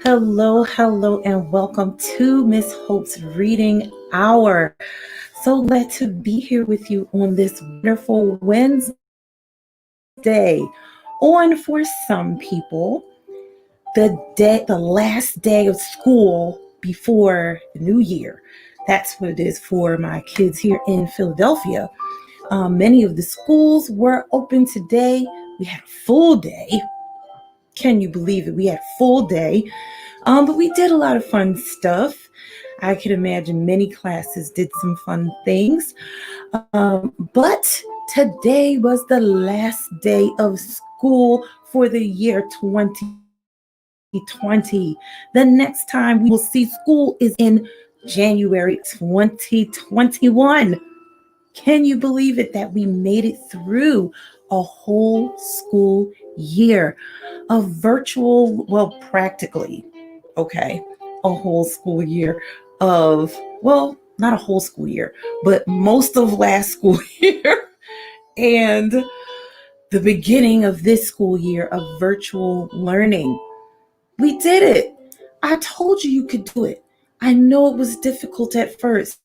Hello, and welcome to Miss Hope's Reading Hour. So glad to be here with you on this wonderful Wednesday. On for some people, the last day of school before the new year. That's what it is for my kids here in Philadelphia. Many of the schools were open today. We had a full day. Can you believe it? We had a full day. But we did a lot of fun stuff. I can imagine many classes did some fun things. But today was the last day of school for the year 2020. The next time we will see school is in January 2021. Can you believe it that we made it through a whole school year of virtual, well, practically, okay, a whole school year of, well, not a whole school year, but most of last school year and the beginning of this school year of virtual learning. We did it. I told you could do it. I know it was difficult at first,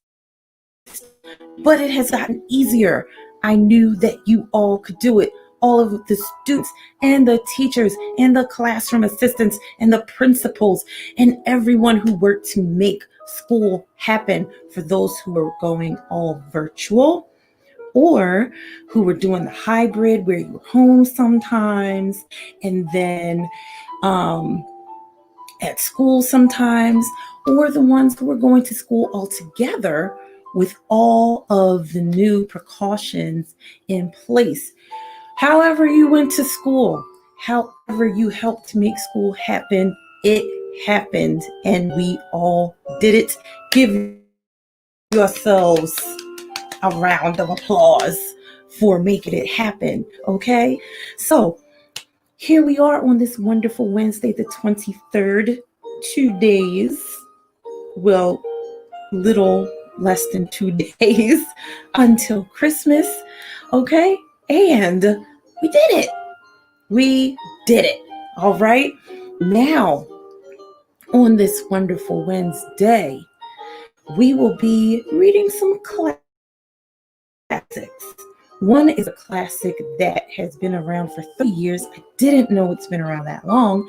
but it has gotten easier. I knew that you all could do it. All of the students and the teachers and the classroom assistants and the principals and everyone who worked to make school happen for those who were going all virtual or who were doing the hybrid where you were home sometimes and then at school sometimes, or the ones who were going to school altogether with all of the new precautions in place. However you went to school, however you helped to make school happen, it happened, and we all did it. Give yourselves a round of applause for making it happen, okay? So here we are on this wonderful Wednesday, the 23rd, 2 days, well, little less than 2 days until Christmas, okay? And we did it. We did it. All right. Now, on this wonderful Wednesday, we will be reading some classics. One is a classic that has been around for 30 years. I didn't know it's been around that long.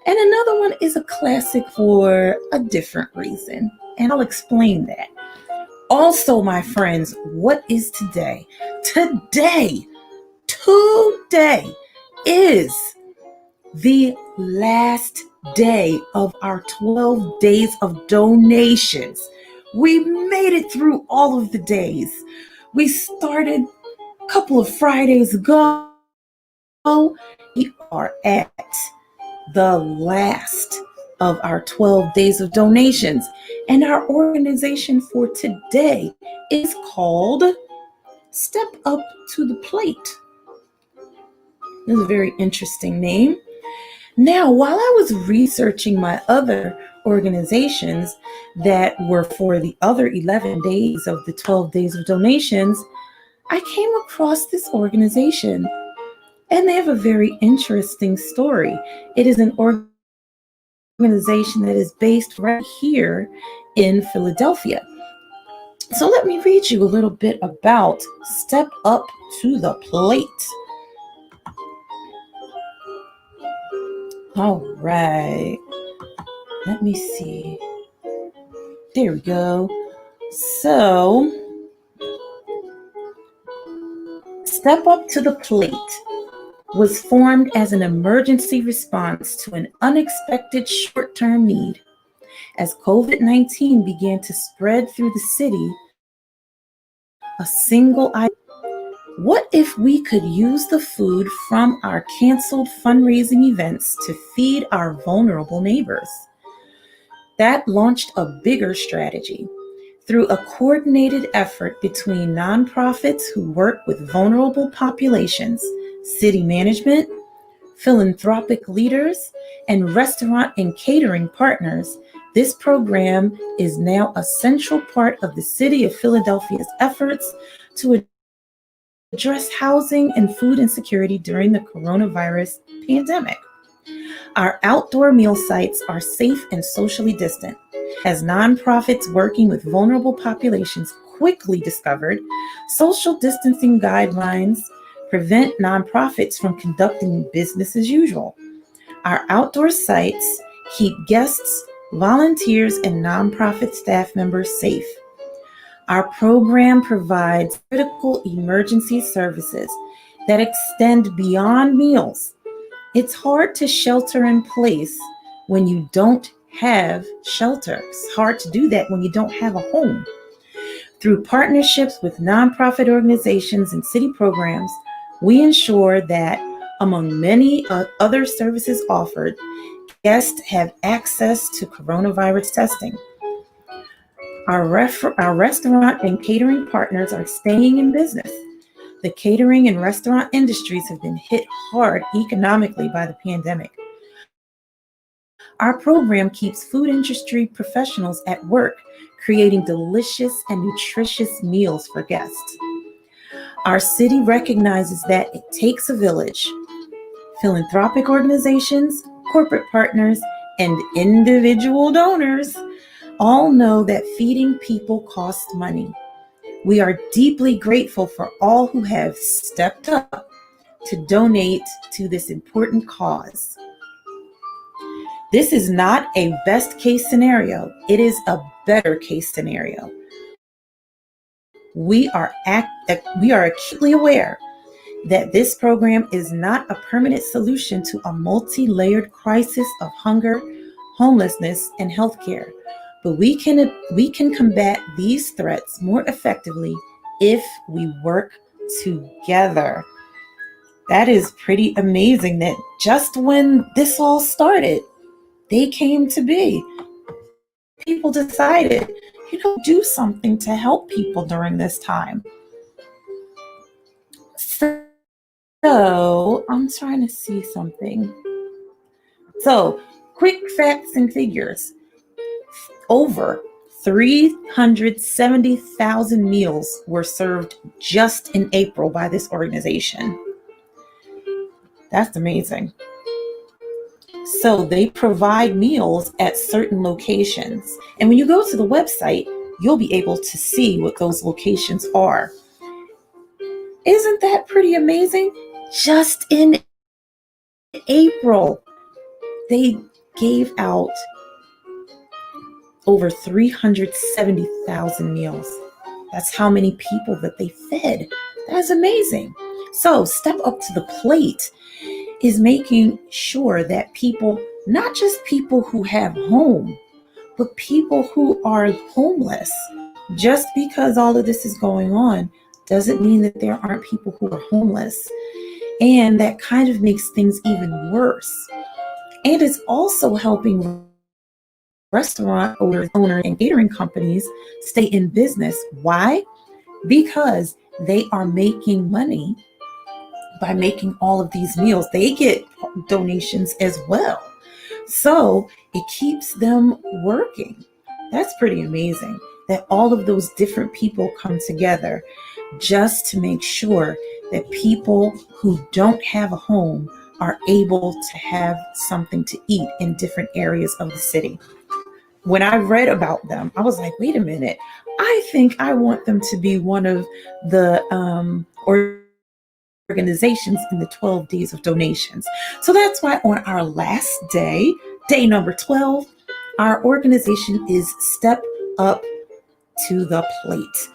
And another one is a classic for a different reason. And I'll explain that. Also, my friends, what is today? Today is the last day of our 12 days of donations. We made it through all of the days. We started a couple of Fridays ago. We are at the last of our 12 days of donations. And our organization for today is called Step Up to the Plate. This is a very interesting name. Now, while I was researching my other organizations that were for the other 11 days of the 12 days of donations, I came across this organization, and they have a very interesting story. It is an organization that is based right here in Philadelphia. So let me read you a little bit about Step Up to the Plate. All right. Let me see. There we go. So, Step Up to the Plate was formed as an emergency response to an unexpected short-term need. As COVID-19 began to spread through the city, a single idea. What if we could use the food from our canceled fundraising events to feed our vulnerable neighbors? That launched a bigger strategy. Through a coordinated effort between nonprofits who work with vulnerable populations, city management, philanthropic leaders, and restaurant and catering partners, this program is now a central part of the city of Philadelphia's efforts to address housing and food insecurity during the coronavirus pandemic. Our outdoor meal sites are safe and socially distant. As nonprofits working with vulnerable populations quickly discovered, social distancing guidelines prevent nonprofits from conducting business as usual. Our outdoor sites keep guests, volunteers, and nonprofit staff members safe. Our program provides critical emergency services that extend beyond meals. It's hard to shelter in place when you don't have shelter. It's hard to do that when you don't have a home. Through partnerships with nonprofit organizations and city programs, we ensure that, among many other services offered, guests have access to coronavirus testing. Our restaurant and catering partners are staying in business. The catering and restaurant industries have been hit hard economically by the pandemic. Our program keeps food industry professionals at work, creating delicious and nutritious meals for guests. Our city recognizes that it takes a village. Philanthropic organizations, corporate partners, and individual donors all know that feeding people costs money. We are deeply grateful for all who have stepped up to donate to this important cause. This is not a best case scenario. It is a better case scenario. We are acutely aware that this program is not a permanent solution to a multi-layered crisis of hunger, homelessness, and healthcare. But we can combat these threats more effectively if we work together. That is pretty amazing that just when this all started, they came to be. People decided, do something to help people during this time. So I'm trying to see something. So, quick facts and figures. Over 370,000 meals were served just in April by this organization. That's amazing. So they provide meals at certain locations. And when you go to the website, you'll be able to see what those locations are. Isn't that pretty amazing? Just in April, they gave out over 370,000 meals. That's how many people that they fed. That's amazing. So Step Up to the Plate is making sure that people, not just people who have home, but people who are homeless. Just because all of this is going on doesn't mean that there aren't people who are homeless. And that kind of makes things even worse. And it's also helping restaurant owners and catering companies stay in business. Why? Because they are making money by making all of these meals. They get donations as well. So it keeps them working. That's pretty amazing that all of those different people come together just to make sure that people who don't have a home are able to have something to eat in different areas of the city. When I read about them, I was like, wait a minute, I think I want them to be one of the organizations in the 12 days of donations. So that's why on our last day, day number 12, our organization is Step Up to the Plate.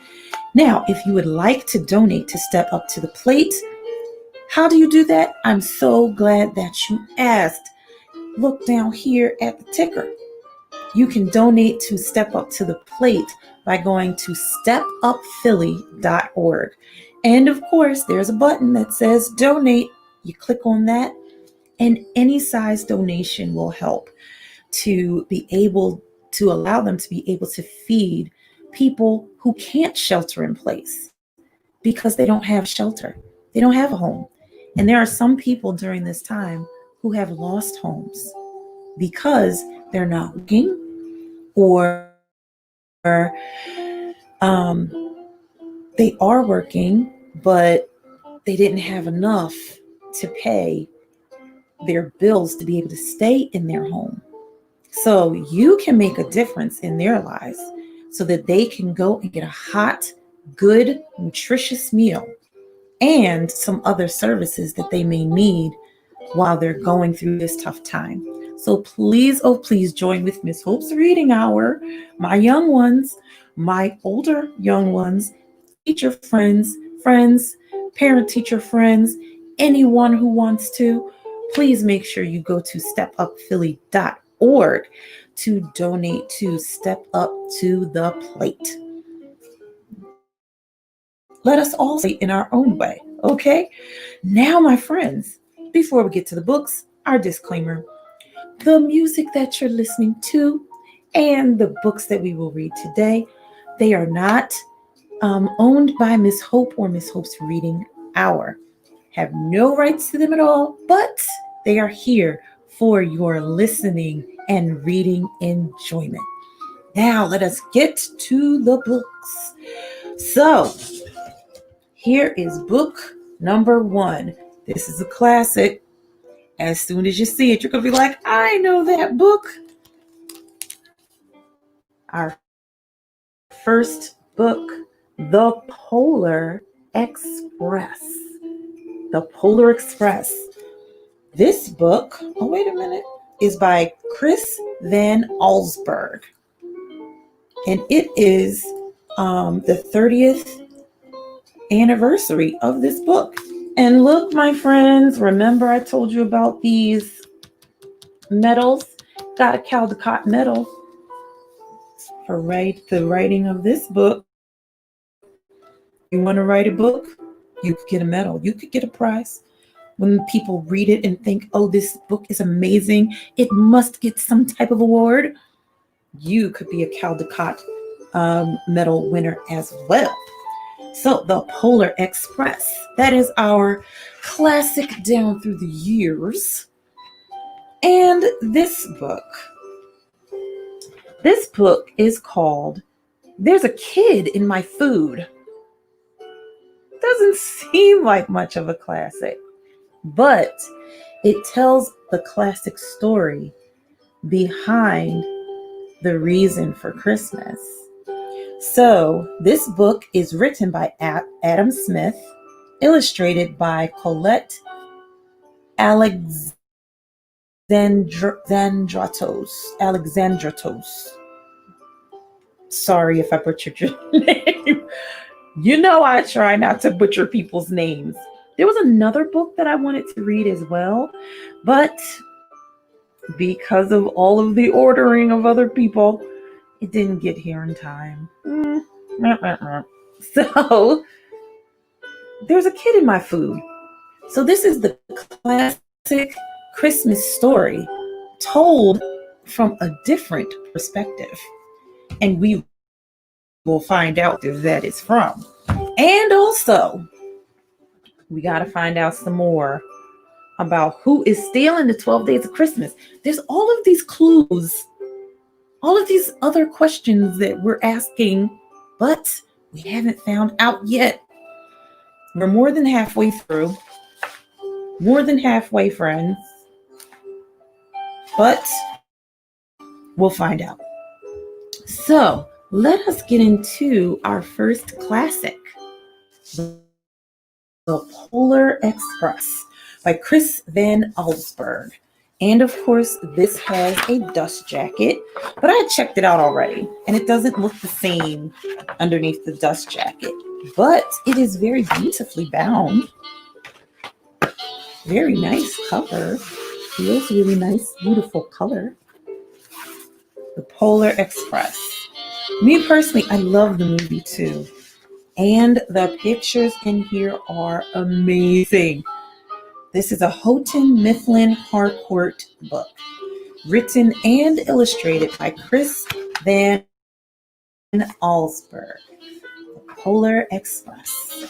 Now, if you would like to donate to Step Up to the Plate, how do you do that? I'm so glad that you asked. Look down here at the ticker. You can donate to Step Up to the Plate by going to stepupphilly.org. And of course, there's a button that says donate. You click on that, and any size donation will help to be able to allow them to be able to feed people who can't shelter in place because they don't have shelter. They don't have a home. And there are some people during this time who have lost homes because they're not working or they are working, but they didn't have enough to pay their bills to be able to stay in their home. So you can make a difference in their lives so that they can go and get a hot, good, nutritious meal and some other services that they may need while they're going through this tough time. So please, oh, please join with Miss Hope's Reading Hour. My young ones, my older young ones, teacher friends, parent teacher friends, anyone who wants to, please make sure you go to stepupphilly.org to donate to Step Up to the Plate. Let us all say in our own way, okay? Now, my friends, before we get to the books, our disclaimer. The music that you're listening to and the books that we will read today, they are not owned by Miss Hope or Miss Hope's Reading Hour. Have no rights to them at all, but they are here for your listening and reading enjoyment. Now, let us get to the books. So, here is book number 1. This is a classic. As soon as you see it, you're going to be like, I know that book. Our first book, The Polar Express. The Polar Express. This book, oh, wait a minute, is by Chris Van Allsburg. And it is the 30th anniversary of this book. And look, my friends, remember I told you about these medals? Got a Caldecott medal for the writing of this book. You want to write a book? You could get a medal. You could get a prize. When people read it and think, oh, this book is amazing, it must get some type of award, you could be a Caldecott medal winner as well. So, The Polar Express, that is our classic down through the years. And this book is called There's a Kid in My Food. Doesn't seem like much of a classic, but it tells the classic story behind the reason for Christmas. So this book is written by Adam Smith, illustrated by Colette Alexandratos. Sorry if I butchered your name. You know I try not to butcher people's names. There was another book that I wanted to read as well, but because of all of the ordering of other people, it didn't get here in time. So, There's a Kid in My Food. So this is the classic Christmas story told from a different perspective. And we will find out where that is from. And also, we got to find out some more about who is stealing the 12 days of Christmas. There's all of these clues, all of these other questions that we're asking, but we haven't found out yet. We're more than halfway through. More than halfway, friends. But we'll find out. So let us get into our first classic, The Polar Express by Chris Van Allsburg. And of course, this has a dust jacket, but I checked it out already, and it doesn't look the same underneath the dust jacket, but it is very beautifully bound. Very nice cover. Feels really nice, beautiful color. The Polar Express. Me personally, I love the movie too. And the pictures in here are amazing. This is a Houghton Mifflin Harcourt book, written and illustrated by Chris Van Allsburg. The Polar Express.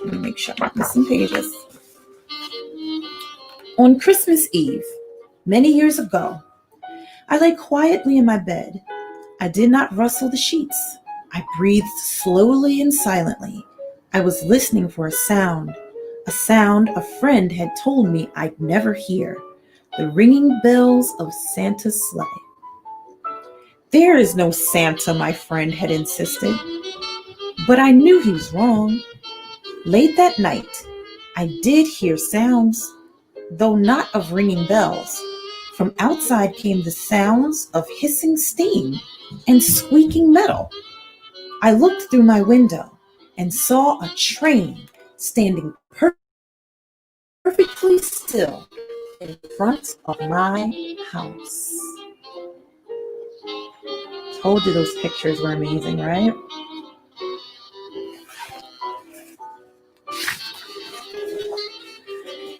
Let me make sure I'm not missing pages. On Christmas Eve, many years ago, I lay quietly in my bed. I did not rustle the sheets. I breathed slowly and silently. I was listening for a sound, a sound a friend had told me I'd never hear, the ringing bells of Santa's sleigh. There is no Santa, my friend had insisted, but I knew he was wrong. Late that night, I did hear sounds, though not of ringing bells. From outside came the sounds of hissing steam and squeaking metal. I looked through my window and saw a train standing perfectly still in front of my house. Told you those pictures were amazing, right?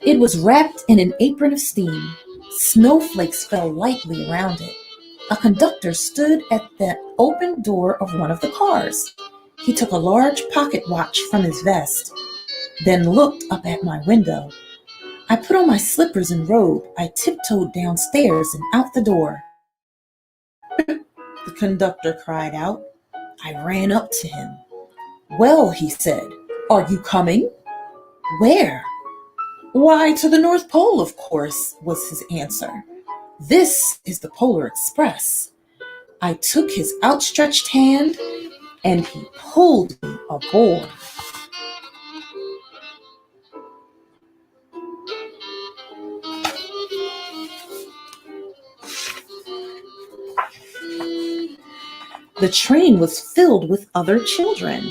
It was wrapped in an apron of steam. Snowflakes fell lightly around it. A conductor stood at the open door of one of the cars. He took a large pocket watch from his vest, then looked up at my window. I put on my slippers and robe. I tiptoed downstairs and out the door. The conductor cried out. I ran up to him. Well, he said, are you coming? Where? Why, to the North Pole, of course, was his answer. This is the Polar Express. I took his outstretched hand and he pulled me aboard. The train was filled with other children,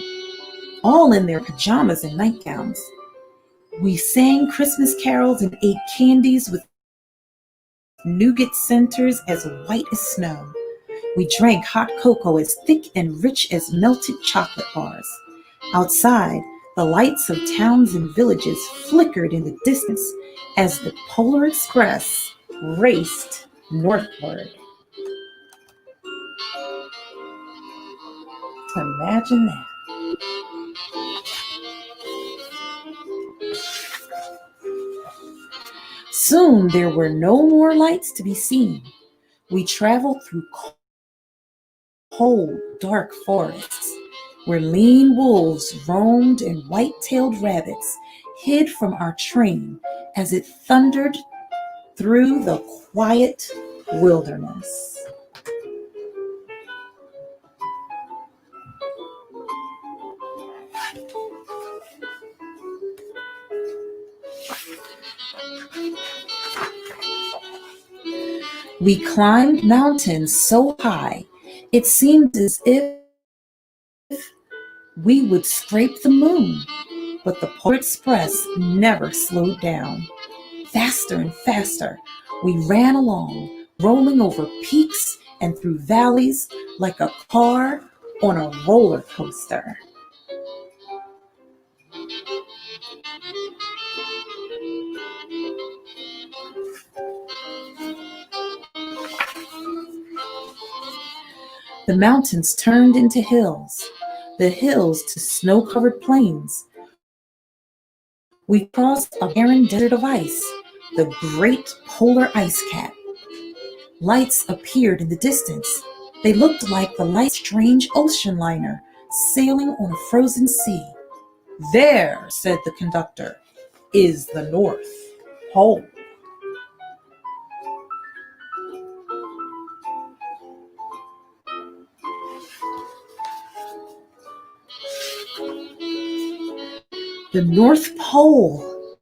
all in their pajamas and nightgowns. We sang Christmas carols and ate candies with nougat centers as white as snow. We drank hot cocoa as thick and rich as melted chocolate bars. Outside, the lights of towns and villages flickered in the distance as the Polar Express raced northward. Imagine that. Soon there were no more lights to be seen. We traveled through cold, dark forests where lean wolves roamed and white-tailed rabbits hid from our train as it thundered through the quiet wilderness. We climbed mountains so high, it seemed as if we would scrape the moon. But the Polar Express never slowed down. Faster and faster, we ran along, rolling over peaks and through valleys like a car on a roller coaster. The mountains turned into hills, the hills to snow-covered plains. We crossed a barren desert of ice, the great polar ice cap. Lights appeared in the distance. They looked like the light strange ocean liner sailing on a frozen sea. There, said the conductor, is the North Pole. The North Pole.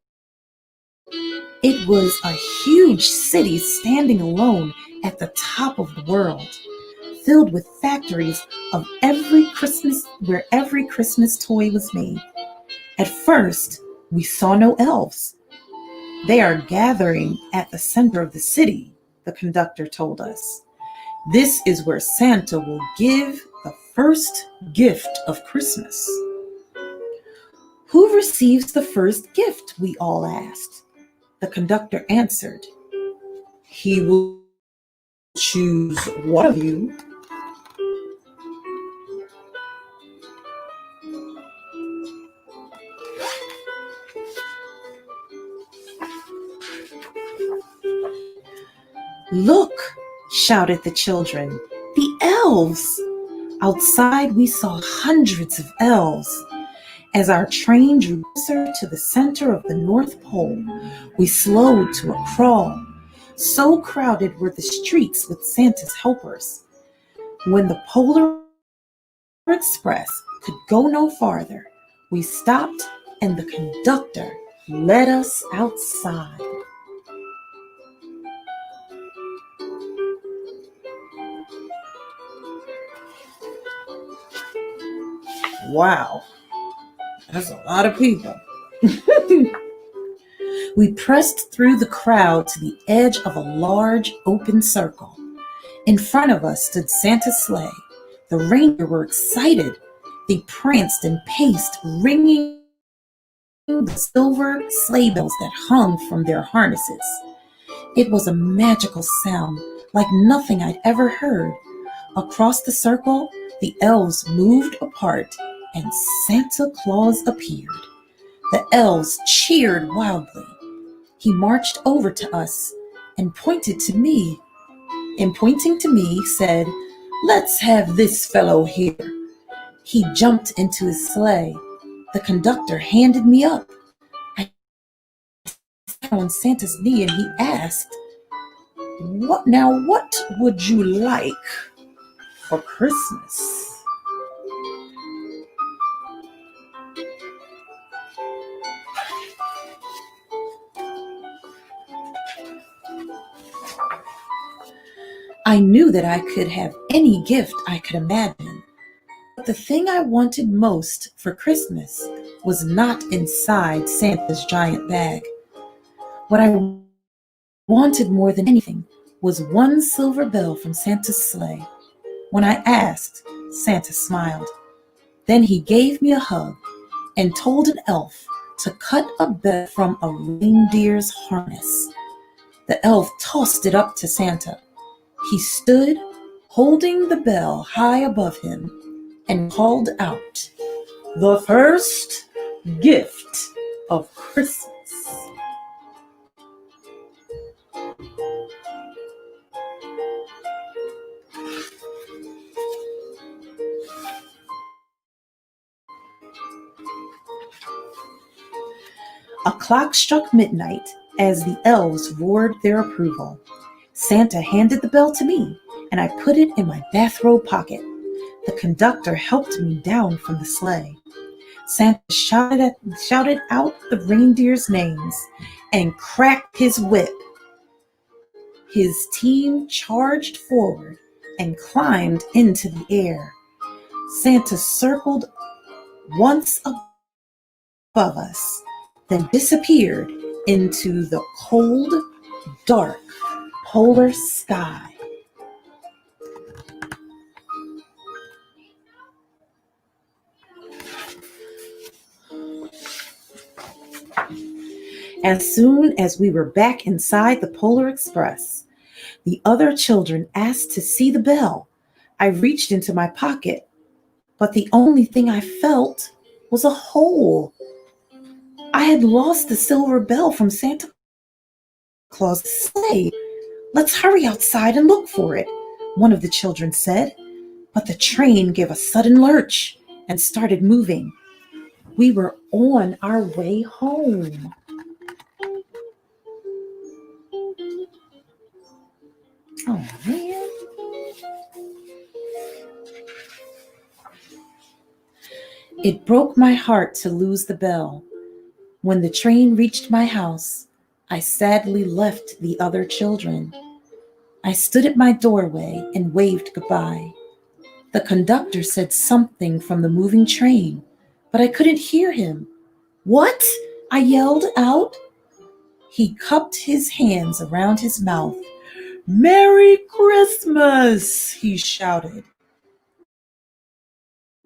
It was a huge city standing alone at the top of the world, filled with factories of where every Christmas toy was made. At first, we saw no elves. They are gathering at the center of the city, the conductor told us. This is where Santa will give the first gift of Christmas. Who receives the first gift? We all asked. The conductor answered, he will choose one of you. Look, shouted the children, the elves. Outside we saw hundreds of elves. As our train drew closer to the center of the North Pole, we slowed to a crawl. So crowded were the streets with Santa's helpers. When the Polar Express could go no farther, we stopped and the conductor led us outside. Wow, that's a lot of people. We pressed through the crowd to the edge of a large open circle. In front of us stood Santa's sleigh. The reindeer were excited. They pranced and paced, ringing the silver sleigh bells that hung from their harnesses. It was a magical sound, like nothing I'd ever heard. Across the circle, the elves moved apart, and Santa Claus appeared. The elves cheered wildly. He marched over to us and pointing to me, said, "Let's have this fellow here." He jumped into his sleigh. The conductor handed me up. I sat on Santa's knee and he asked, what would you like for Christmas?" I knew that I could have any gift I could imagine. But the thing I wanted most for Christmas was not inside Santa's giant bag. What I wanted more than anything was one silver bell from Santa's sleigh. When I asked, Santa smiled. Then he gave me a hug and told an elf to cut a bell from a reindeer's harness. The elf tossed it up to Santa. He stood, holding the bell high above him, and called out, "The first gift of Christmas." A clock struck midnight as the elves roared their approval. Santa handed the bell to me, and I put it in my bathrobe pocket. The conductor helped me down from the sleigh. Santa shouted out the reindeers' names and cracked his whip. His team charged forward and climbed into the air. Santa circled once above us, then disappeared into the cold, dark polar sky. As soon as we were back inside the Polar Express, the other children asked to see the bell. I reached into my pocket, but the only thing I felt was a hole. I had lost the silver bell from Santa Claus' sleigh. "Let's hurry outside and look for it," one of the children said. But the train gave a sudden lurch and started moving. We were on our way home. Oh, man. It broke my heart to lose the bell. When the train reached my house, I sadly left the other children. I stood at my doorway and waved goodbye. The conductor said something from the moving train, but I couldn't hear him. "What?" I yelled out. He cupped his hands around his mouth. "Merry Christmas!" he shouted.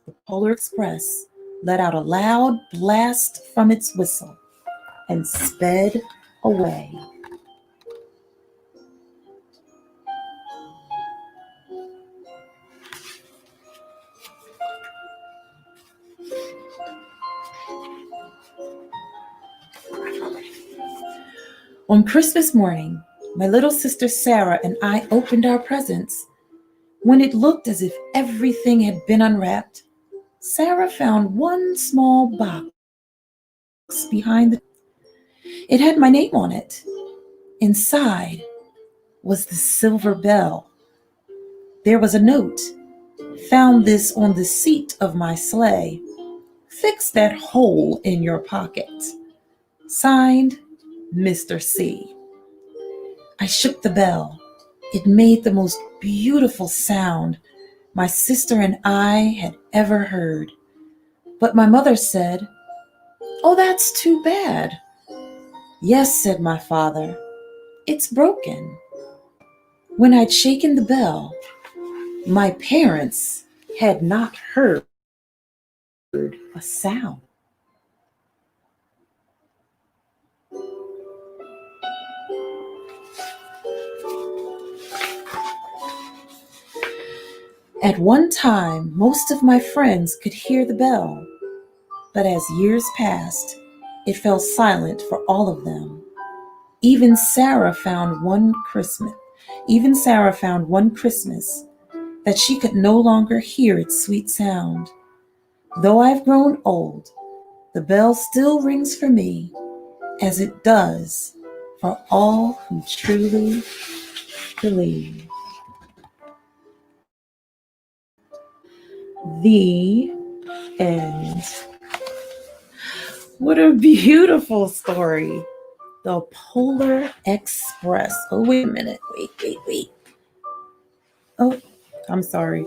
The Polar Express let out a loud blast from its whistle and sped away. On Christmas morning, my little sister Sarah and I opened our presents. When it looked as if everything had been unwrapped, Sarah found one small box behind the. It had my name on it. Inside was the silver bell. There was a note. Found this on the seat of my sleigh. Fix that hole in your pocket. Signed, Mr. C. I shook the bell. It made the most beautiful sound my sister and I had ever heard. But my mother said, "Oh, that's too bad." "Yes," said my father, "it's broken." When I'd shaken the bell, my parents had not heard a sound. At one time, most of my friends could hear the bell, but as years passed, it fell silent for all of them. Even Sarah found one Christmas. Even Sarah found one Christmas that she could no longer hear its sweet sound. Though I've grown old, the bell still rings for me, as it does for all who truly believe. The end. What a beautiful story. The Polar Express. Oh, wait a minute. Wait. Oh, I'm sorry.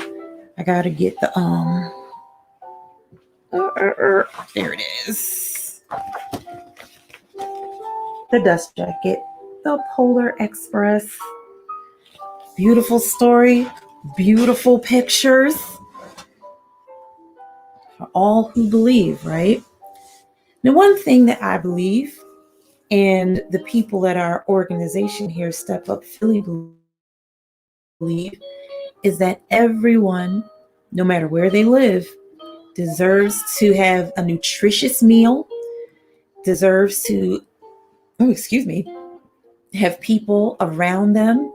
I gotta get the there it is. The dust jacket. The Polar Express. Beautiful story. Beautiful pictures. For all who believe, right? Now, one thing that I believe, and the people at our organization here, Step Up Philly, believe, is that everyone, no matter where they live, deserves to have a nutritious meal, deserves to, have people around them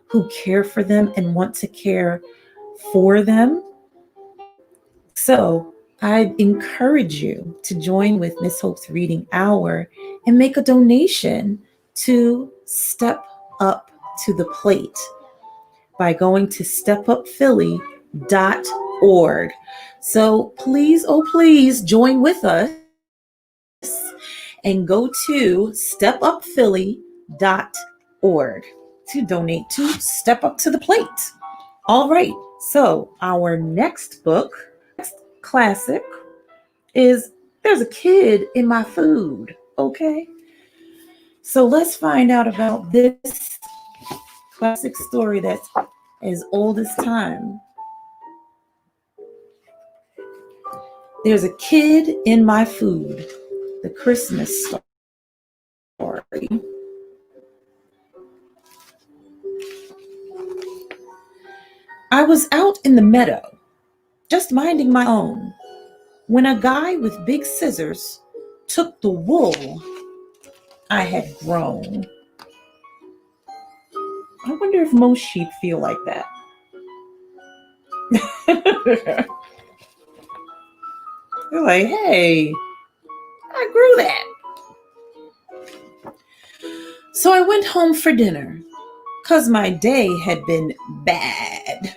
who care for them and want to care for them. So I encourage you to join with Miss Hope's Reading Hour and make a donation to Step Up to the Plate by going to stepupphilly.org. So please, oh please, join with us and go to stepupphilly.org to donate to Step Up to the Plate. All right, so our next book, classic, is There's a Kid in My Food, okay? So let's find out about this classic story that's as old as time. There's a Kid in My Food, the Christmas story. I was out in the meadow, just minding my own, when a guy with big scissors took the wool I had grown. I wonder if most sheep feel like that. They're like, hey, I grew that. So I went home for dinner, 'cause my day had been bad.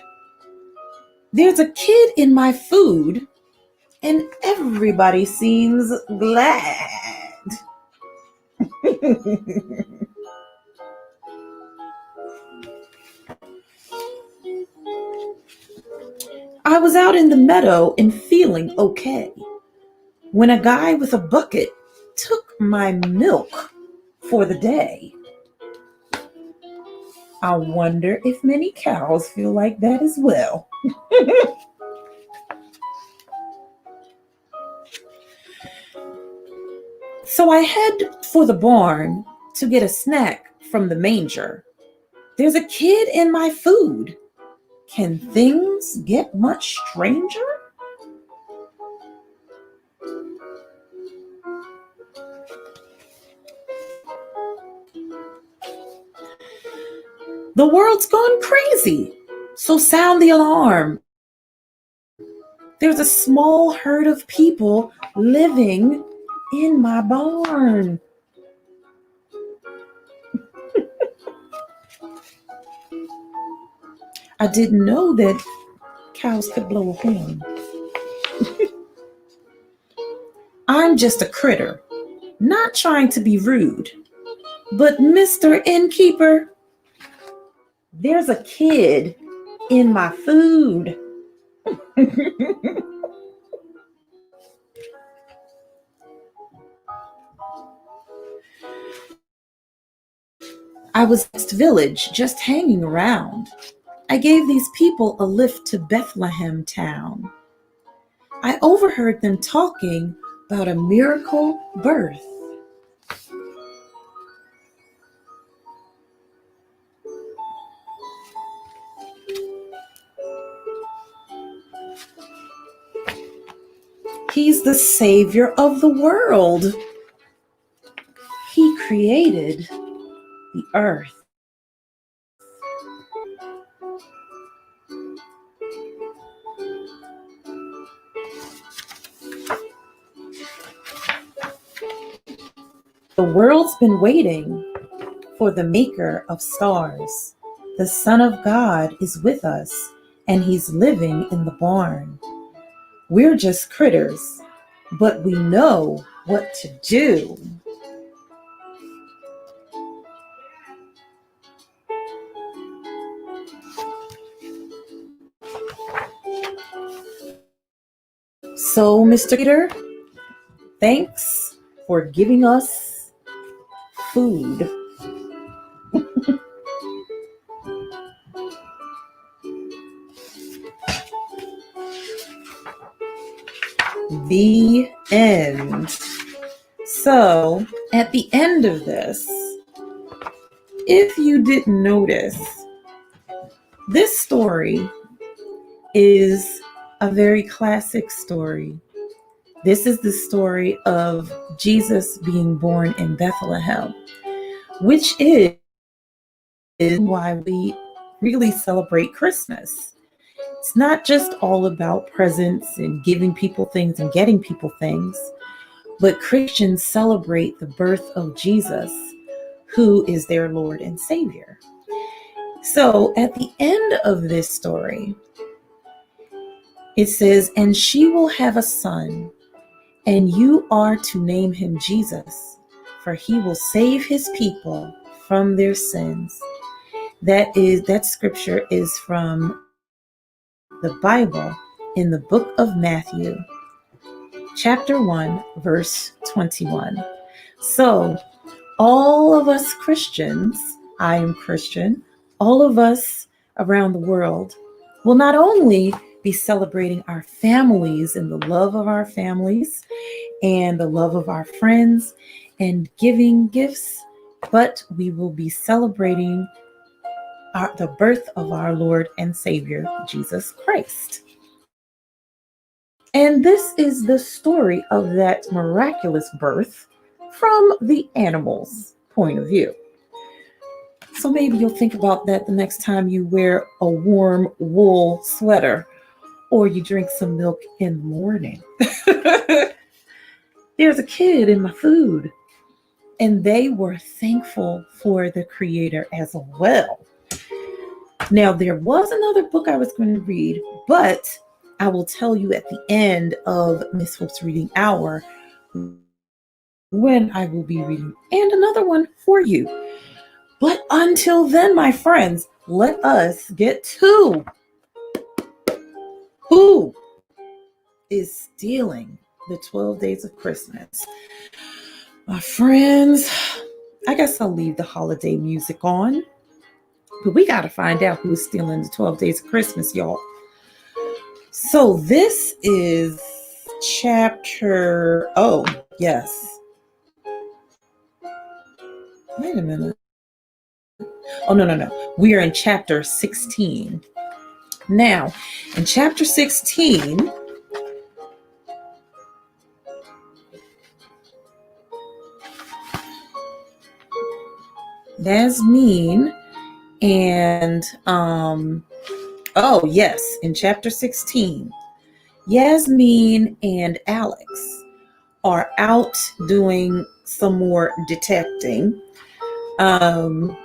There's a kid in my food, and everybody seems glad. I was out in the meadow and feeling okay when a guy with a bucket took my milk for the day. I wonder if many cows feel like that as well. So I head for the barn to get a snack from the manger. There's a kid in my food. Can things get much stranger? The world's gone crazy, so sound the alarm. There's a small herd of people living in my barn. I didn't know that cows could blow a horn. I'm just a critter, not trying to be rude. But Mr. Innkeeper, there's a kid in my food. I was next village just hanging around. I gave these people a lift to Bethlehem town. I overheard them talking about a miracle birth. He's the savior of the world. He created the earth. The world's been waiting for the maker of stars. The Son of God is with us, and he's living in the barn. We're just critters, but we know what to do. So, Mr. Gator, thanks for giving us food. The end. So, at the end of this, if you didn't notice, this story is a very classic story. This is the story of Jesus being born in Bethlehem, which is why we really celebrate Christmas. It's not just all about presents and giving people things and getting people things, but Christians celebrate the birth of Jesus, who is their Lord and Savior. So at the end of this story, it says, "And she will have a son, and you are to name him Jesus, for he will save his people from their sins." That scripture is from the Bible in the book of Matthew, chapter 1, verse 21. So all of us Christians, I am Christian, all of us around the world will not only be celebrating our families and the love of our families and the love of our friends and giving gifts, but we will be celebrating the birth of our Lord and Savior, Jesus Christ. And this is the story of that miraculous birth from the animal's point of view. So maybe you'll think about that the next time you wear a warm wool sweater or you drink some milk in the morning. There's a kid in my food. And they were thankful for the Creator as well. Now, there was another book I was going to read, but I will tell you at the end of Miss Hope's Reading Hour when I will be reading, and another one for you. But until then, my friends, let us get to who is stealing the 12 days of Christmas. My friends, I guess I'll leave the holiday music on. But we got to find out who's stealing the 12 days of Christmas, y'all. So this is chapter, yes. Wait a minute. Oh, no. We are in chapter 16. Now, in chapter 16, Yasmin and, in chapter 16, Yasmin and Alex are out doing some more detecting. Um,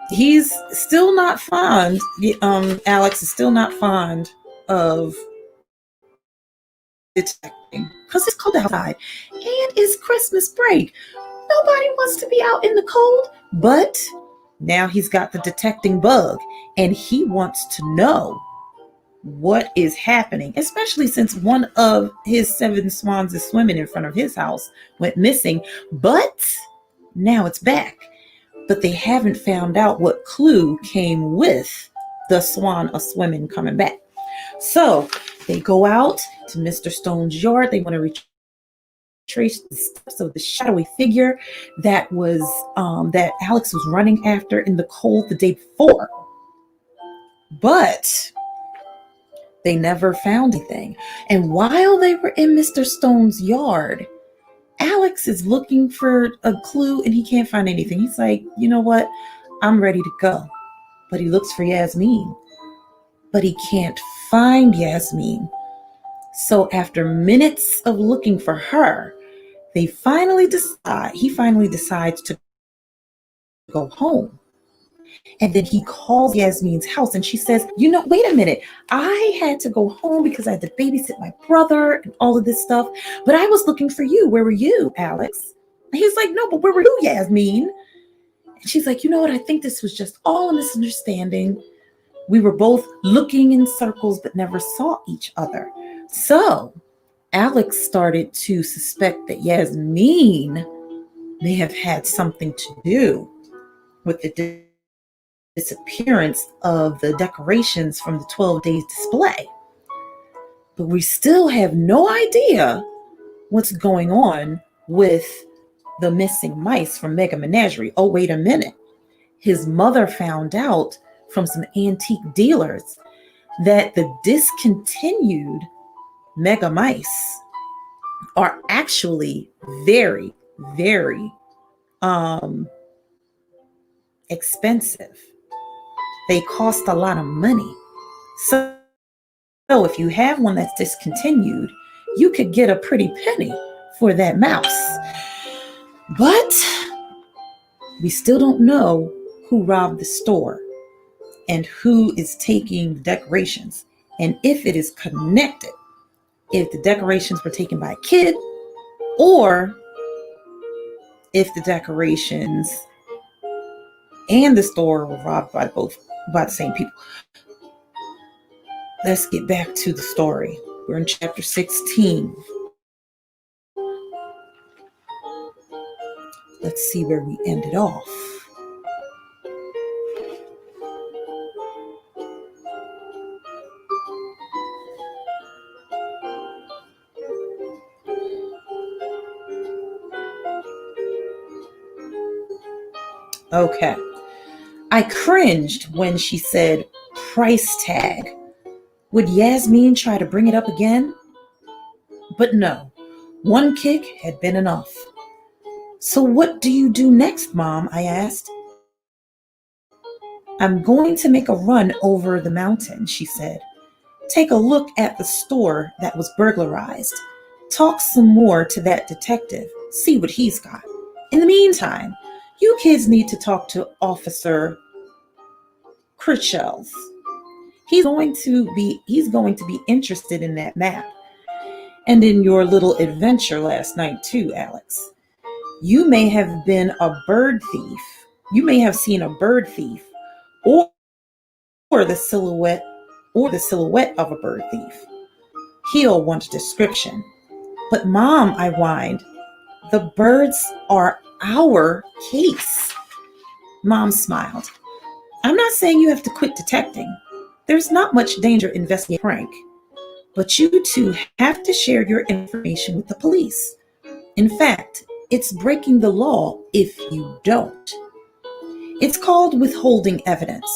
he's still not fond. Alex is still not fond of detecting because it's cold outside and it's Christmas break. Nobody wants to be out in the cold, but now he's got the detecting bug and he wants to know what is happening, especially since one of his 7 swans is swimming in front of his house went missing, but now it's back. But they haven't found out what clue came with the swan a swimming coming back. So they go out to Mr. Stone's yard. They want to retrace the steps of the shadowy figure that was that Alex was running after in the cold the day before. But they never found anything. And while they were in Mr. Stone's yard, Alex is looking for a clue and he can't find anything. He's like, you know what? I'm ready to go. But he looks for Yasmin, but he can't find Yasmin. So after minutes of looking for her, he finally decides to go home. And then he calls Yasmin's house and she says, wait a minute. I had to go home because I had to babysit my brother and all of this stuff. But I was looking for you. Where were you, Alex? And he's like, no, but where were you, Yasmin? And she's like, you know what? I think this was just all a misunderstanding. We were both looking in circles but never saw each other. So Alex started to suspect that Yasmin may have had something to do with the disappearance of the decorations from the 12 days display. But we still have no idea what's going on with the missing mice from Mega Menagerie. Oh, wait a minute. His mother found out from some antique dealers that the discontinued Mega Mice are actually very, very expensive. They cost a lot of money. So if you have one that's discontinued, you could get a pretty penny for that mouse. But we still don't know who robbed the store and who is taking the decorations and if it is connected, if the decorations were taken by a kid or if the decorations and the store were robbed by the same people. Let's get back to the story. We're in chapter 16. Let's see where we ended off. Okay. I cringed when she said price tag. Would Yasmin try to bring it up again? But no, one kick had been enough. So what do you do next, Mom? I asked. I'm going to make a run over the mountain, she said. Take a look at the store that was burglarized. Talk some more to that detective. See what he's got. In the meantime, you kids need to talk to Officer Critchels. He's going to be interested in that map. And in your little adventure last night too, Alex. You may have been a bird thief. You may have seen a bird thief or the silhouette of a bird thief. He'll want a description. But Mom, I whined, the birds are our case. Mom smiled. I'm not saying you have to quit detecting. There's not much danger investigating Frank. But you two have to share your information with the police. In fact, it's breaking the law if you don't. It's called withholding evidence,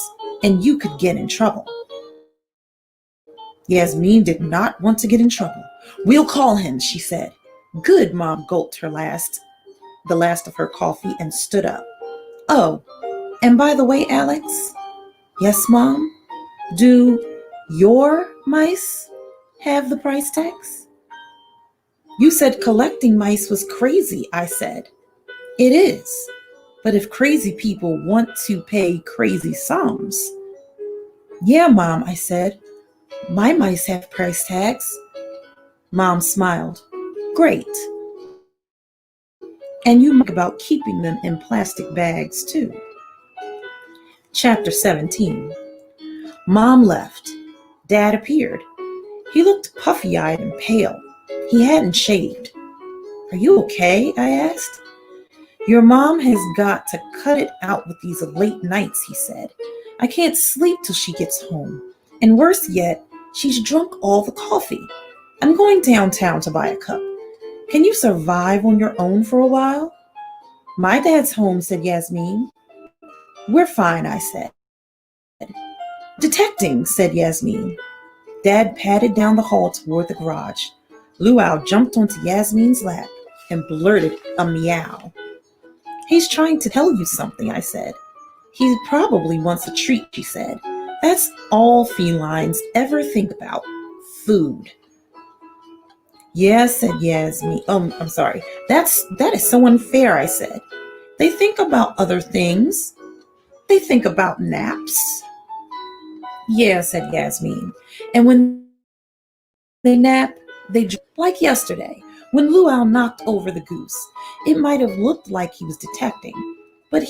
and you could get in trouble. Yasmin did not want to get in trouble. We'll call him, she said. Good, Mom gulped the last of her coffee and stood up. Oh, and by the way, Alex. Yes, Mom? Do your mice have the price tags? You said collecting mice was crazy, I said. It is. But if crazy people want to pay crazy sums. Yeah, Mom, I said. My mice have price tags. Mom smiled. Great. And you think about keeping them in plastic bags too. Chapter 17. Mom left. Dad appeared. He looked puffy-eyed and pale. He hadn't shaved. Are you okay? I asked. Your mom has got to cut it out with these late nights, he said. I can't sleep till she gets home. And worse yet, she's drunk all the coffee. I'm going downtown to buy a cup. Can you survive on your own for a while? My dad's home, said Yasmin. We're fine, I said. Detecting, said Yasmin. Dad padded down the hall toward the garage. Luau jumped onto Yasmin's lap and blurted a meow. He's trying to tell you something, I said. He probably wants a treat, she said. That's all felines ever think about, food. Yeah, said Yasmin. I'm sorry. That is so unfair, I said. They think about other things. They think about naps. Yeah, said Yasmin. And when they nap, like yesterday, when Luau knocked over the goose. It might have looked like he was detecting, but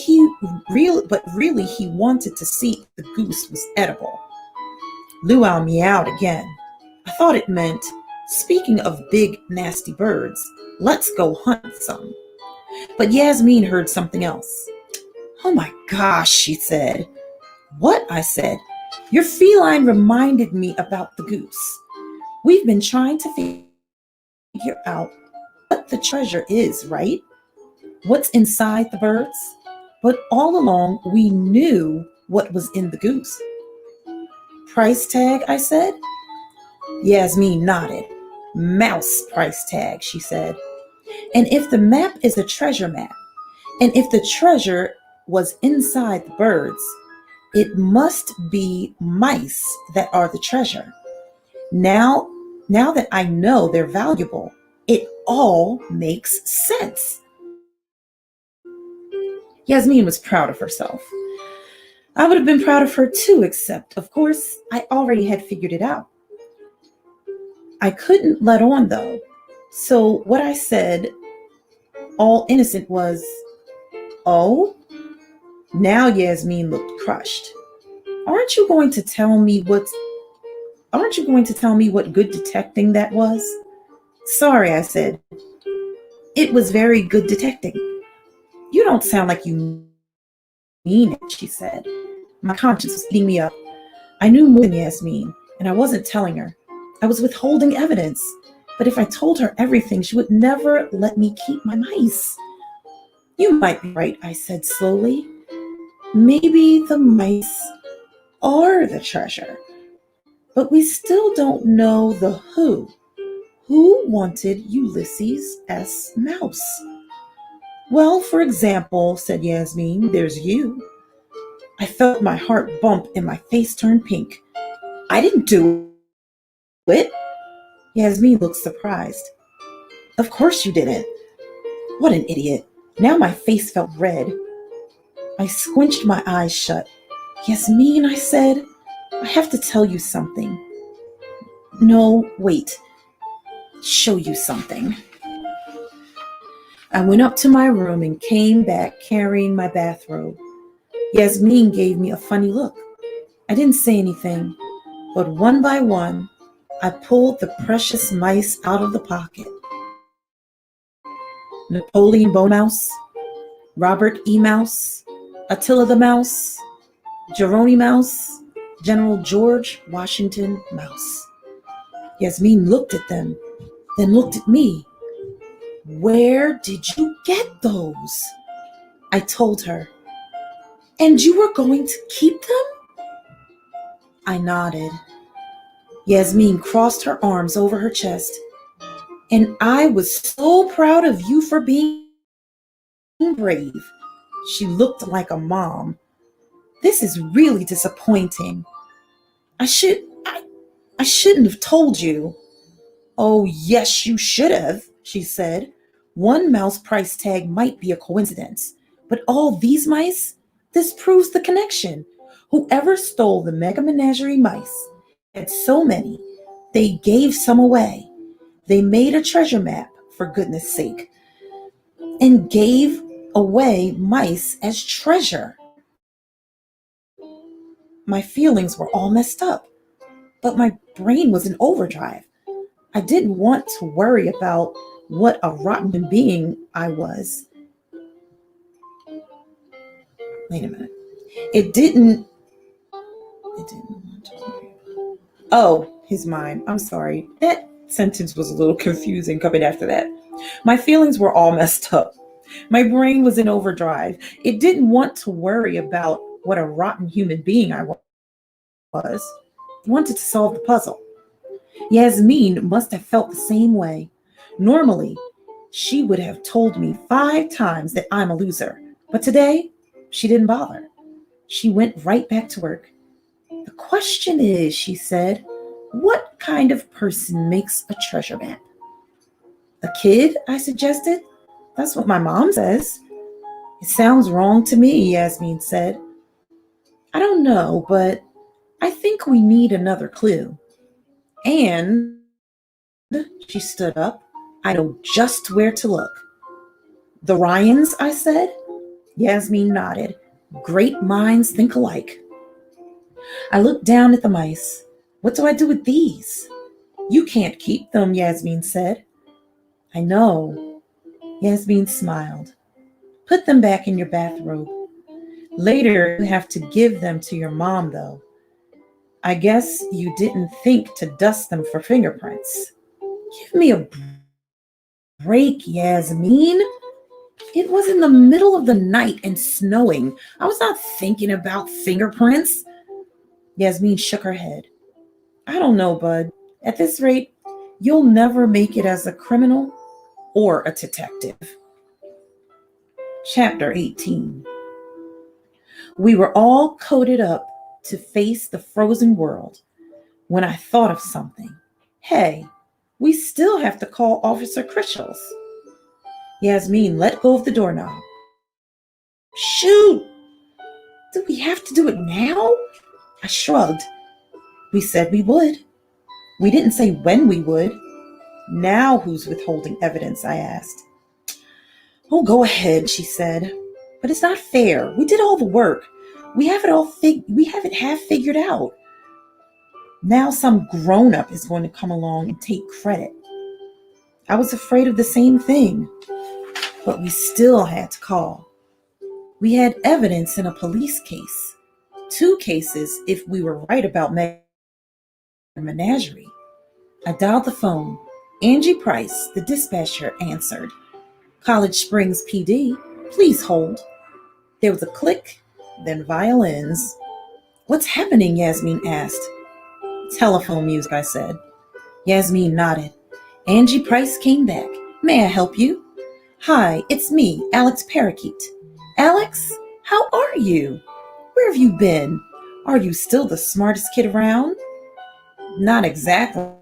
really he wanted to see if the goose was edible. Luau meowed again. I thought it meant, speaking of big, nasty birds, let's go hunt some. But Yasmin heard something else. Oh my gosh, she said. What? I said. Your feline reminded me about the goose. We've been trying to figure out what the treasure is, right? What's inside the birds? But all along, we knew what was in the goose. Price tag, I said. Yasmin nodded. Mouse price tag, she said. And if the map is a treasure map, and if the treasure was inside the birds, it must be mice that are the treasure. Now that I know they're valuable, it all makes sense. Yasmin was proud of herself. I would have been proud of her too, except, of course, I already had figured it out. I couldn't let on, though. So what I said, all innocent, was, oh? Now Yasmin looked crushed. Aren't you going to tell me what good detecting that was? Sorry, I said. It was very good detecting. You don't sound like you mean it, she said. My conscience was eating me up. I knew more than Yasmin, and I wasn't telling her. I was withholding evidence. But if I told her everything, she would never let me keep my mice. You might be right, I said slowly. Maybe the mice are the treasure. But we still don't know the who. Who wanted Ulysses S. Mouse? Well, for example, said Yasmin, there's you. I felt my heart bump and my face turn pink. I didn't do it. Yasmin looked surprised. Of course you didn't. What an idiot. Now my face felt red. I squinched my eyes shut. Yasmin, I said, I have to tell you something. No, wait. Show you something. I went up to my room and came back carrying my bathrobe. Yasmin gave me a funny look. I didn't say anything, but one by one, I pulled the precious mice out of the pocket. Napoleon Mouse, Robert E. Mouse, Attila the Mouse, Jerome Mouse, General George Washington Mouse. Yasmin looked at them, then looked at me. Where did you get those? I told her. And you were going to keep them? I nodded. Yasmin crossed her arms over her chest. And I was so proud of you for being brave. She looked like a mom. This is really disappointing. I shouldn't have told you. Oh, yes, you should have, she said. One mouse price tag might be a coincidence, but all these mice? This proves the connection. Whoever stole the Mega Menagerie mice had so many, they gave some away. They made a treasure map, for goodness sake, and gave away mice as treasure. My feelings were all messed up, but my brain was in overdrive. I didn't want to worry about what a rotten being I was. Wait a minute. It didn't want to worry. Oh, his mind. I'm sorry. That sentence was a little confusing coming after that. My feelings were all messed up. My brain was in overdrive. It didn't want to worry about what a rotten human being I was. It wanted to solve the puzzle. Yasmin must have felt the same way. Normally, she would have told me 5 times that I'm a loser. But today, she didn't bother. She went right back to work. The question is, she said, what kind of person makes a treasure map? A kid, I suggested. That's what my mom says. It sounds wrong to me, Yasmin said. I don't know, but I think we need another clue. And she stood up. I know just where to look. The Ryans, I said. Yasmin nodded. Great minds think alike. I looked down at the mice. What do I do with these? You can't keep them, Yasmin said. I know. Yasmin smiled. Put them back in your bathrobe. Later, you have to give them to your mom, though. I guess you didn't think to dust them for fingerprints. Give me a break, Yasmin. It was in the middle of the night and snowing. I was not thinking about fingerprints. Yasmin shook her head. I don't know, bud. At this rate, you'll never make it as a criminal or a detective. Chapter 18. We were all coated up to face the frozen world when I thought of something. Hey, we still have to call Officer Critchels. Yasmin let go of the doorknob. Shoot! Do we have to do it now? I shrugged. We said we would. We didn't say when we would. Now who's withholding evidence? I asked. Oh, go ahead, she said. But it's not fair. We did all the work. We have it half figured out. Now some grown-up is going to come along and take credit. I was afraid of the same thing, but we still had to call. We had evidence in a police case. 2 cases if we were right about Menagerie. I dialed the phone. Angie Price, the dispatcher, answered. College Springs PD, please hold. There was a click, then violins. What's happening? Yasmin asked. Telephone music, I said. Yasmin nodded. Angie Price came back. May I help you? Hi, it's me, Alex Parakeet. Alex, how are you? Where have you been? Are you still the smartest kid around? Not exactly,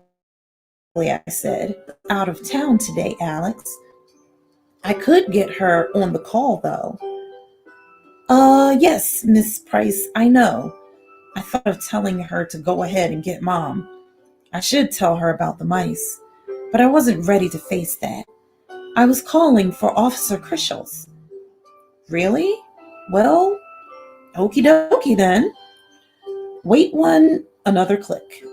I said. Out of town today, Alex. I could get her on the call, though. Yes, Miss Price, I know. I thought of telling her to go ahead and get Mom. I should tell her about the mice, but I wasn't ready to face that. I was calling for Officer Critchels. Really? Well, okie dokie then. Wait another click.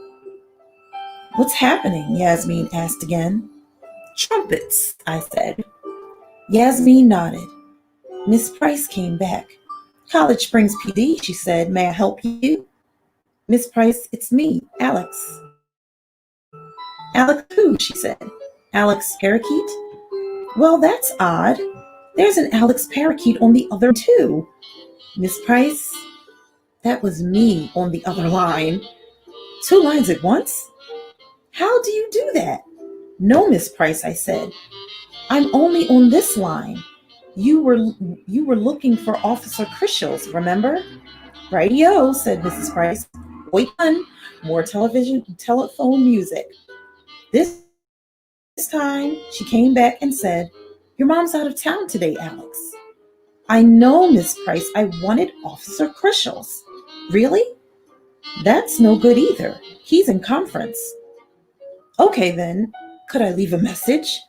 What's happening? Yasmin asked again. Trumpets, I said. Yasmin nodded. Miss Price came back. College Springs PD, she said. May I help you? Miss Price, it's me, Alex. Alex who? She said. Alex Parakeet? Well, that's odd. There's an Alex Parakeet on the other too. Miss Price? That was me on the other line. 2 lines at once? How do you do that? No, Miss Price, I said. I'm only on this line. You were looking for Officer Critchels, remember? Radio, said Mrs. Price. Wait, more telephone music. This time, she came back and said, "Your mom's out of town today, Alex." "I know, Miss Price. I wanted Officer Crushels." "Really? That's no good either. He's in conference." "Okay, then. Could I leave a message?"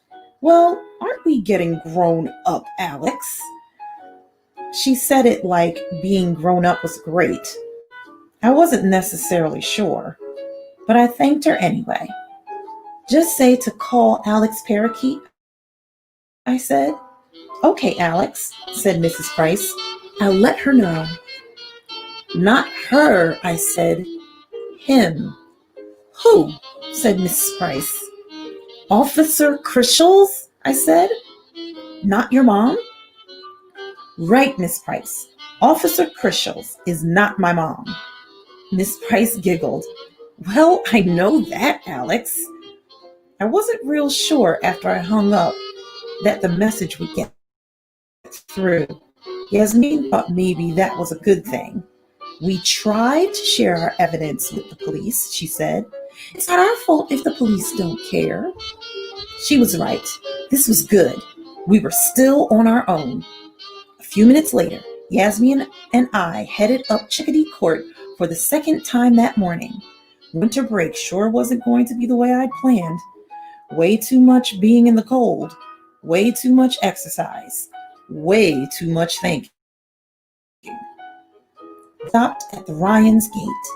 "Well, aren't we getting grown up, Alex?" She said it like being grown up was great. I wasn't necessarily sure, but I thanked her anyway. "Just say to call Alex Parakeet," I said. "Okay, Alex," said Mrs. Price. "I'll let her know." "Not her," I said. "Him." "Who?" said Mrs. Price. "Officer Crushels," I said. "Not your mom?" "Right, Miss Price. Officer Crushels is not my mom." Miss Price giggled. "Well, I know that, Alex." I wasn't real sure after I hung up that the message would get through. Yasmin thought maybe that was a good thing. "We tried to share our evidence with the police," she said. "It's not our fault if the police don't care." She was right. This was good. We were still on our own. A few minutes later, Yasmin and I headed up Chickadee Court for the second time that morning. Winter break sure wasn't going to be the way I'd planned. Way too much being in the cold. Way too much exercise. Way too much thinking. Stopped at the Ryans' gate.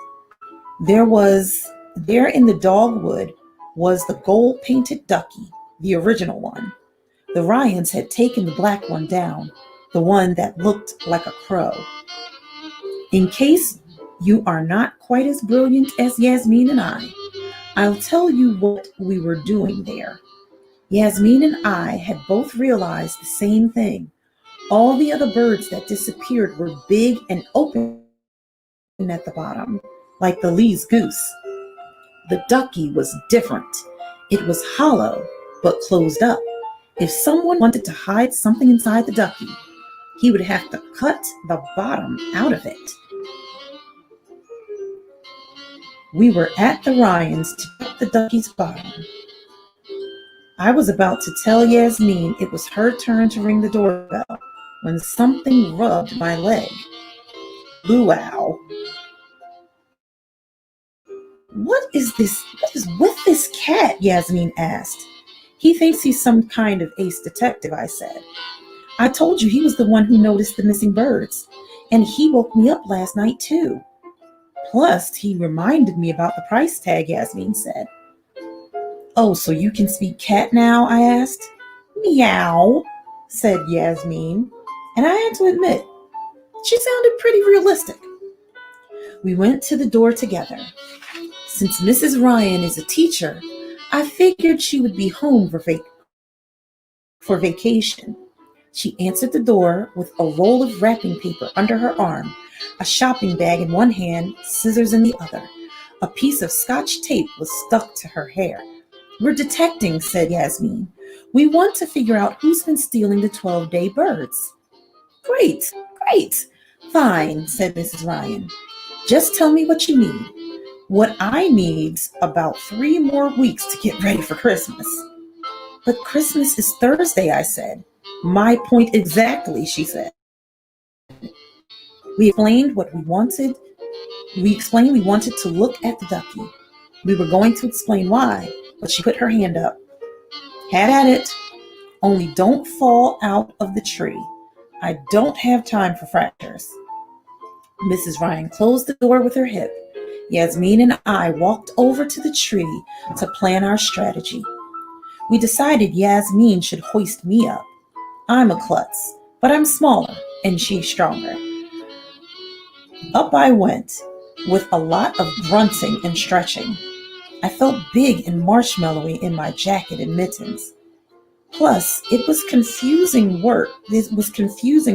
There in the dogwood was the gold-painted ducky, the original one. The Ryans had taken the black one down, the one that looked like a crow. In case you are not quite as brilliant as Yasmin and I'll tell you what we were doing there. Yasmin and I had both realized the same thing. All the other birds that disappeared were big and open at the bottom, like the Lee's goose. The ducky was different. It was hollow, but closed up. If someone wanted to hide something inside the ducky, he would have to cut the bottom out of it. We were at the Ryans to check the ducky's bottom. I was about to tell Yasmin it was her turn to ring the doorbell when something rubbed my leg. Luau. What is with this cat?" Yasmin asked. "He thinks he's some kind of ace detective," I said. "I told you he was the one who noticed the missing birds, and he woke me up last night too. Plus, he reminded me about the price tag," Yasmin said. "Oh, so you can speak cat now?" I asked. "Meow," said Yasmin, and I had to admit, she sounded pretty realistic. We went to the door together. Since Mrs. Ryan is a teacher, I figured she would be home for vacation. She answered the door with a roll of wrapping paper under her arm, a shopping bag in one hand, scissors in the other. A piece of Scotch tape was stuck to her hair. "We're detecting," said Yasmin. "We want to figure out who's been stealing the 12-day birds." Great. "Fine," said Mrs. Ryan. "Just tell me what you need." "What I need's about 3 more weeks to get ready for Christmas." "But Christmas is Thursday," I said. "My point exactly," she said. We explained we wanted to look at the ducky. We were going to explain why, but she put her hand up. "Have at it. Only don't fall out of the tree. I don't have time for fractures." Mrs. Ryan closed the door with her hip. Yasmin and I walked over to the tree to plan our strategy. We decided Yasmin should hoist me up. I'm a klutz, but I'm smaller and she's stronger. Up I went, with a lot of grunting and stretching. I felt big and marshmallowy in my jacket and mittens. Plus, it was confusing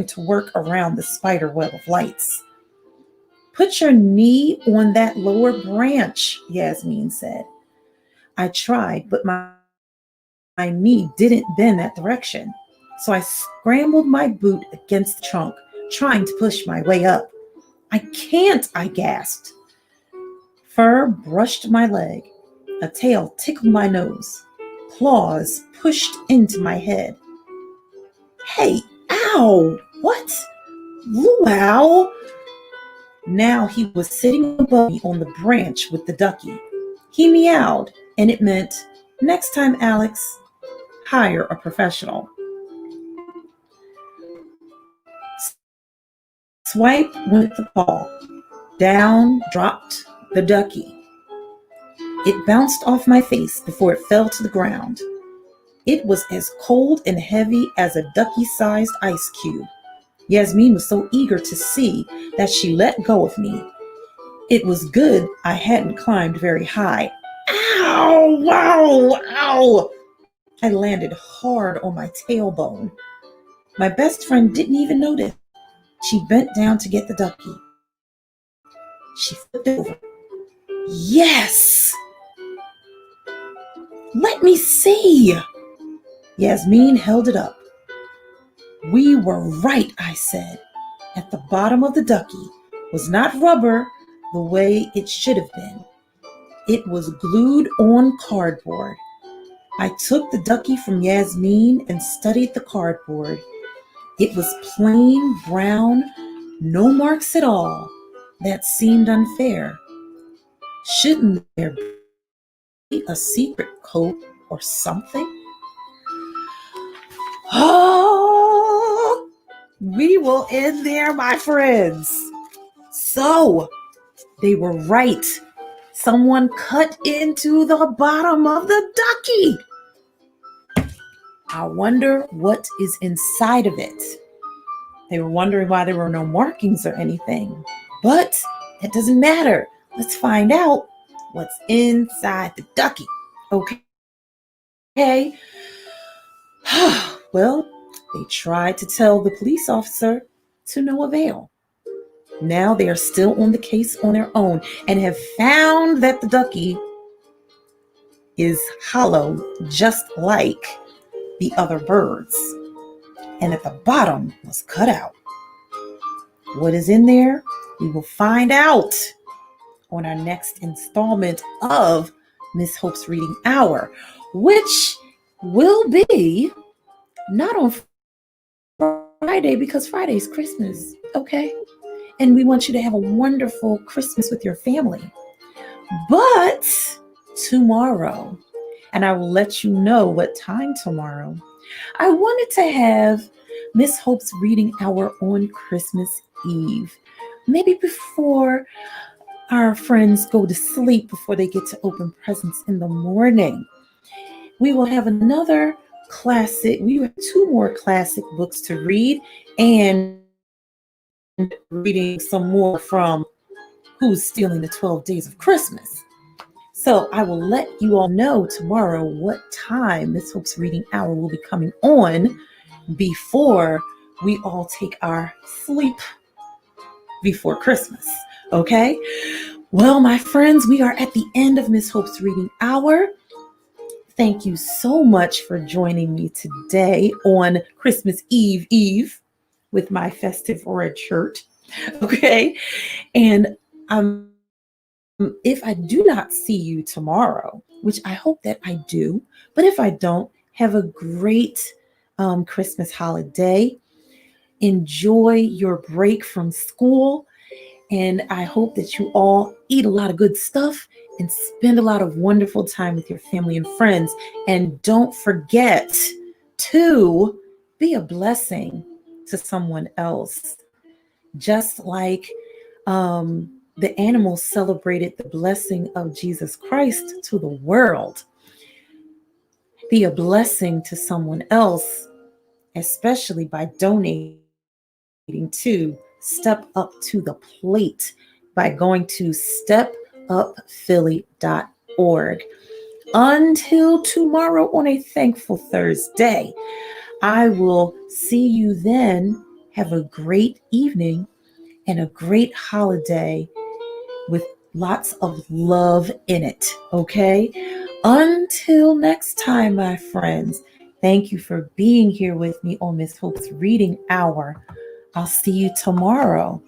to work around the spider web of lights. "Put your knee on that lower branch," Yasmin said. I tried, but my knee didn't bend that direction. So I scrambled my boot against the trunk, trying to push my way up. "I can't," I gasped. Fur brushed my leg. A tail tickled my nose. claws pushed into my head. Hey, ow! What? Luau! Now he was sitting above me on the branch with the ducky. He meowed, and it meant, next time, Alex, hire a professional. Swipe went the paw. Down dropped the ducky. It bounced off my face before it fell to the ground. It was as cold and heavy as a ducky-sized ice cube. Yasmin was so eager to see that she let go of me. It was good I hadn't climbed very high. Ow! Wow! Ow! I landed hard on my tailbone. My best friend didn't even notice. She bent down to get the ducky. She flipped it over. Yes! Let me see! Yasmin held it up. We were right, I said. At the bottom of the ducky was not rubber the way it should have been. It was glued on cardboard. I took the ducky from Yasmin and studied the cardboard. It was plain brown, no marks at all. That seemed unfair. Shouldn't there be a secret code or something? Oh, we will end there, my friends. So, they were right. Someone cut into the bottom of the ducky. I wonder what is inside of it. They were wondering why there were no markings or anything. But it doesn't matter. Let's find out what's inside the ducky. Okay. Well, they tried to tell the police officer to no avail. Now they are still on the case on their own and have found that the ducky is hollow, just like the other birds. And at the bottom was cut out. What is in there? We will find out on our next installment of Miss Hope's Reading Hour, which will be not on Friday because Friday is Christmas, okay? And we want you to have a wonderful Christmas with your family. But tomorrow, and I will let you know what time tomorrow, I wanted to have Miss Hope's Reading Hour on Christmas Eve. Maybe before our friends go to sleep, before they get to open presents in the morning. We will have another classic. We have 2 more classic books to read and reading some more from Who's Stealing the 12 Days of Christmas. So I will let you all know tomorrow what time Miss Hope's Reading Hour will be coming on before we all take our sleep before Christmas. Okay? Well, my friends, we are at the end of Miss Hope's Reading Hour. Thank you so much for joining me today on Christmas Eve with my festive red shirt. Okay? And if I do not see you tomorrow, which I hope that I do, but if I don't, have a great Christmas holiday. Enjoy your break from school. And I hope that you all eat a lot of good stuff and spend a lot of wonderful time with your family and friends. And don't forget to be a blessing to someone else. Just like the animals celebrated the blessing of Jesus Christ to the world. Be a blessing to someone else, especially by donating to Step Up to the Plate by going to stepupphilly.org. Until tomorrow on a Thankful Thursday, I will see you then. Have a great evening and a great holiday with lots of love in it, okay? Until next time, my friends, thank you for being here with me on Miss Hope's Reading Hour. I'll see you tomorrow.